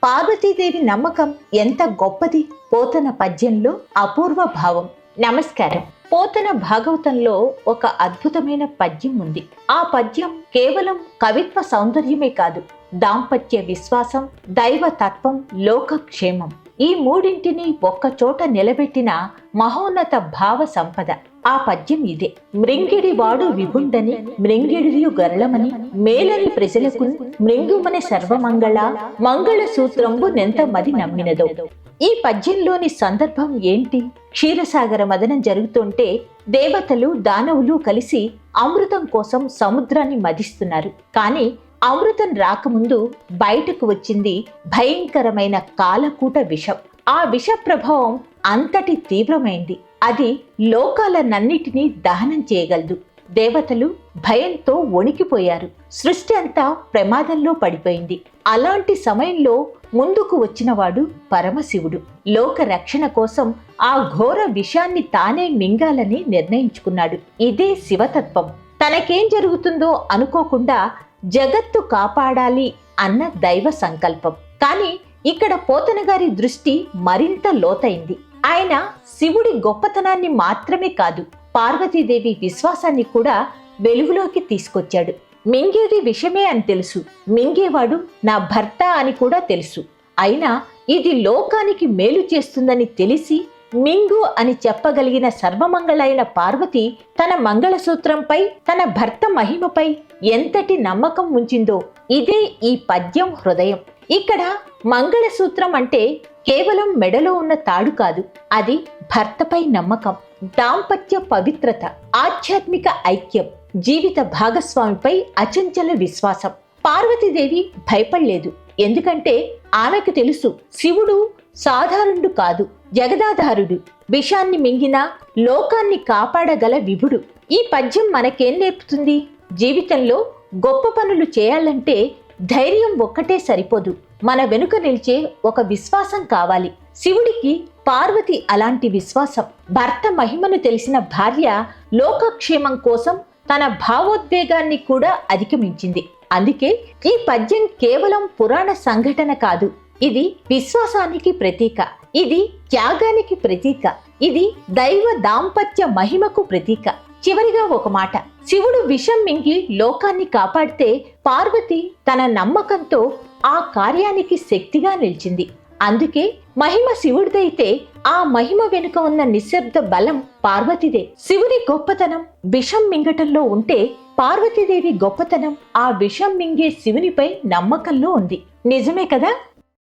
పార్వతీదేవి నమ్మకం ఎంత గొప్పది. పోతన పద్యంలో అపూర్వ భావం. నమస్కారం. పోతన భాగవతంలో ఒక అద్భుతమైన పద్యం ఉంది. ఆ పద్యం కేవలం కవిత్వ సౌందర్యమే కాదు, దాంపత్య విశ్వాసం, దైవ తత్వం, లోకక్షేమం, ఈ మూడింటిని ఒక్కచోట నిలబెట్టిన మహోన్నత భావ సంపద. ఆ పద్యం ఇదే. మృంగిడి వాడు విభుండని, మృంగిడియు గరళమని, మేలని ప్రజలకు మృంగుమని సర్వమంగళ, మంగళ సూత్రంబు నెంత మది నమ్మినదో. ఈ పద్యంలోని సందర్భం ఏంటి? క్షీరసాగర మదనం జరుగుతుంటే దేవతలు దానవులు కలిసి అమృతం కోసం సముద్రాన్ని మదిస్తున్నారు. కానీ అమృతం రాకముందు బయటకు వచ్చింది భయంకరమైన కాలకూట విషం. ఆ విష ప్రభావం అంతటి తీవ్రమైంది, అది లోకాలనన్నిటినీ దహనం చేయగలదు. దేవతలు భయంతో వణికిపోయారు. సృష్టి అంతా ప్రమాదంలో పడిపోయింది. అలాంటి సమయంలో ముందుకు వచ్చినవాడు పరమశివుడు. లోక రక్షణ కోసం ఆ ఘోర విషాన్ని తానే మింగాలని నిర్ణయించుకున్నాడు. ఇదే శివతత్వం. తనకేం జరుగుతుందో అనుకోకుండా జగత్తు కాపాడాలి అన్న దైవ సంకల్పం. కానీ ఇక్కడ పోతన గారి దృష్టి మరింత లోతైంది. ఆయన శివుడి గొప్పతనాన్ని మాత్రమే కాదు, పార్వతీదేవి విశ్వాసాన్ని కూడా వెలుగులోకి తీసుకొచ్చాడు. మింగేది విషమే అని తెలుసు, మింగేవాడు నా భర్త అని కూడా తెలుసు. అయినా ఇది లోకానికి మేలు చేస్తుందని తెలిసి మింగు అని చెప్పగలిగిన సర్వమంగళైన పార్వతి తన మంగళసూత్రంపై, తన భర్త మహిమపై ఎంతటి నమ్మకం ఉంచిందో ఇదే ఈ పద్యం హృదయం. ఇక్కడ మంగళసూత్రం అంటే కేవలం మెడలో ఉన్న తాడు కాదు, అది భర్తపై నమ్మకం, దాంపత్య పవిత్రత, ఆధ్యాత్మిక ఐక్యం, జీవిత భాగస్వామిపై అచంచల విశ్వాసం. పార్వతీదేవి భయపడలేదు, ఎందుకంటే ఆమెకు తెలుసు శివుడు సాధారణుడు కాదు, జగదాధారుడు, విషాన్ని మింగిన లోకాన్ని కాపాడగల విభుడు. ఈ పద్యం మనకేం నేర్పుతుంది? జీవితంలో గొప్ప పనులు చేయాలంటే ధైర్యం ఒక్కటే సరిపోదు, మన వెనుక నిలిచే ఒక విశ్వాసం కావాలి. శివుడికి పార్వతి అలాంటి విశ్వాసం. భర్త మహిమను తెలిసిన భార్య లోకక్షేమం కోసం తన భావోద్వేగాన్ని కూడా అధిగమించింది. అందుకే ఈ పద్యం కేవలం పురాణ సంఘటన కాదు, ఇది విశ్వాసానికి ప్రతీక, ఇది త్యాగానికి ప్రతీక, ఇది దైవ దాంపత్య మహిమకు ప్రతీక. చివరిగా ఒక మాట, శివుడు విషం మింగి లోకాన్ని కాపాడితే పార్వతి తన నమ్మకంతో ఆ కార్యానికి శక్తిగా నిలిచింది. అందుకే మహిమ శివుడిదైతే ఆ మహిమ వెనుక ఉన్న నిశ్శబ్ద బలం పార్వతిదే. శివుడి గొప్పతనం విషం మింగటంలో ఉంటే పార్వతీదేవి గొప్పతనం ఆ విషం మింగే శివునిపై నమ్మకంలో ఉంది. నిజమే కదా?